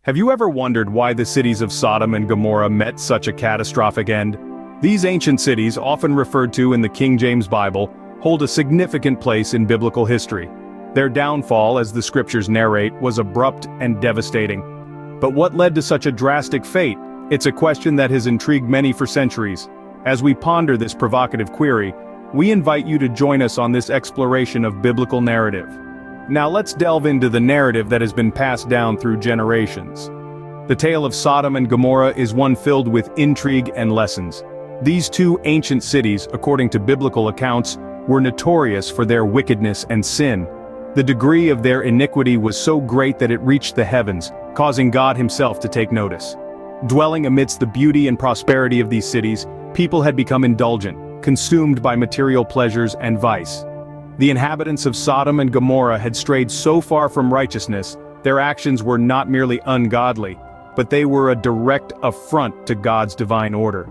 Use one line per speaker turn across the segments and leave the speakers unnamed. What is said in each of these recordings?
Have you ever wondered why the cities of Sodom and Gomorrah met such a catastrophic end? These ancient cities, often referred to in the King James Bible, hold a significant place in biblical history. Their downfall, as the scriptures narrate, was abrupt and devastating. But what led to such a drastic fate? It's a question that has intrigued many for centuries. As we ponder this provocative query, we invite you to join us on this exploration of biblical narrative. Now let's delve into the narrative that has been passed down through generations. The tale of Sodom and Gomorrah is one filled with intrigue and lessons. These two ancient cities, according to biblical accounts, were notorious for their wickedness and sin. The degree of their iniquity was so great that it reached the heavens, causing God himself to take notice. Dwelling amidst the beauty and prosperity of these cities, people had become indulgent, consumed by material pleasures and vice. The inhabitants of Sodom and Gomorrah had strayed so far from righteousness, their actions were not merely ungodly, but they were a direct affront to God's divine order.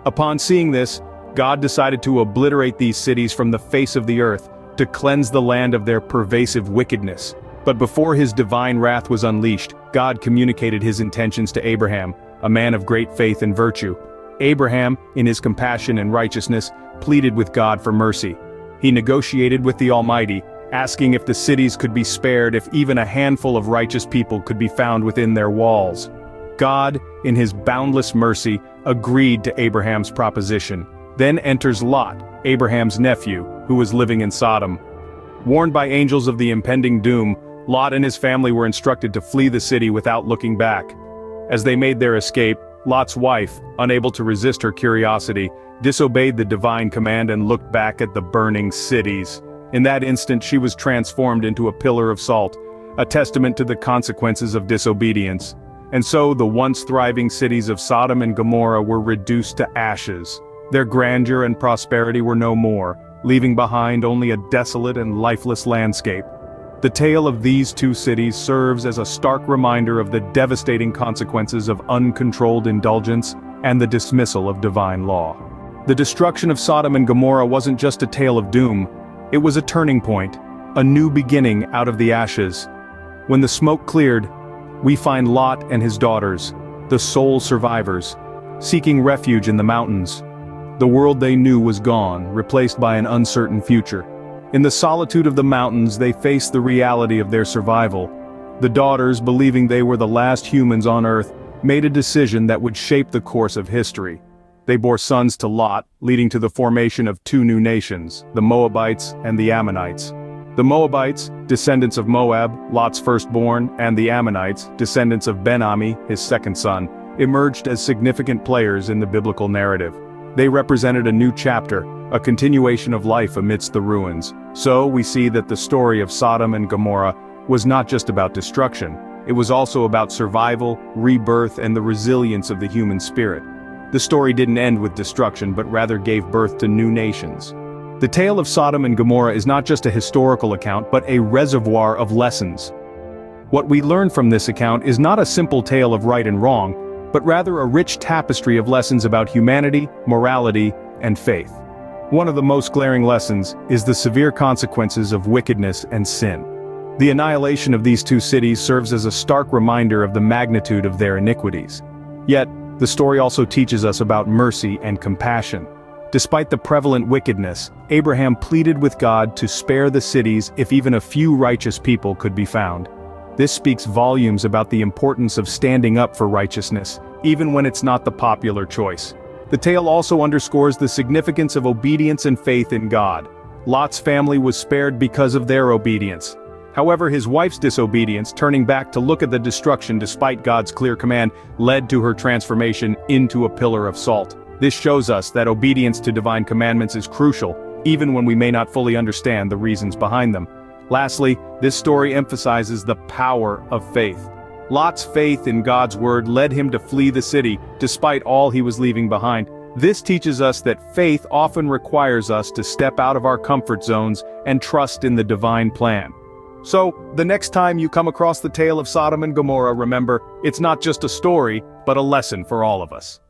Upon seeing this, God decided to obliterate these cities from the face of the earth, to cleanse the land of their pervasive wickedness. But before his divine wrath was unleashed, God communicated his intentions to Abraham, a man of great faith and virtue. Abraham, in his compassion and righteousness, pleaded with God for mercy. He negotiated with the Almighty, asking if the cities could be spared if even a handful of righteous people could be found within their walls. God, in his boundless mercy, agreed to Abraham's proposition. Then enters Lot, Abraham's nephew, who was living in Sodom. Warned by angels of the impending doom, Lot and his family were instructed to flee the city without looking back. As they made their escape, Lot's wife, unable to resist her curiosity, disobeyed the divine command and looked back at the burning cities. In that instant she was transformed into a pillar of salt, a testament to the consequences of disobedience. And so the once thriving cities of Sodom and Gomorrah were reduced to ashes. Their grandeur and prosperity were no more, leaving behind only a desolate and lifeless landscape. The tale of these two cities serves as a stark reminder of the devastating consequences of uncontrolled indulgence and the dismissal of divine law. The destruction of Sodom and Gomorrah wasn't just a tale of doom, it was a turning point, a new beginning out of the ashes. When the smoke cleared, we find Lot and his daughters, the sole survivors, seeking refuge in the mountains. The world they knew was gone, replaced by an uncertain future. In the solitude of the mountains, they faced the reality of their survival. The daughters, believing they were the last humans on earth, made a decision that would shape the course of history. They bore sons to Lot, leading to the formation of two new nations, the Moabites and the Ammonites. The Moabites, descendants of Moab, Lot's firstborn, and the Ammonites, descendants of Ben-Ami, his second son, emerged as significant players in the biblical narrative. They represented a new chapter, a continuation of life amidst the ruins. So we see that the story of Sodom and Gomorrah was not just about destruction, it was also about survival, rebirth, and the resilience of the human spirit. The story didn't end with destruction but rather gave birth to new nations. The tale of Sodom and Gomorrah is not just a historical account but a reservoir of lessons. What we learn from this account is not a simple tale of right and wrong, but rather a rich tapestry of lessons about humanity, morality, and faith. One of the most glaring lessons is the severe consequences of wickedness and sin. The annihilation of these two cities serves as a stark reminder of the magnitude of their iniquities. Yet, the story also teaches us about mercy and compassion. Despite the prevalent wickedness, Abraham pleaded with God to spare the cities if even a few righteous people could be found. This speaks volumes about the importance of standing up for righteousness, even when it's not the popular choice. The tale also underscores the significance of obedience and faith in God. Lot's family was spared because of their obedience. However, his wife's disobedience, turning back to look at the destruction despite God's clear command, led to her transformation into a pillar of salt. This shows us that obedience to divine commandments is crucial, even when we may not fully understand the reasons behind them. Lastly, this story emphasizes the power of faith. Lot's faith in God's word led him to flee the city, despite all he was leaving behind. This teaches us that faith often requires us to step out of our comfort zones and trust in the divine plan. So, the next time you come across the tale of Sodom and Gomorrah, remember, it's not just a story, but a lesson for all of us.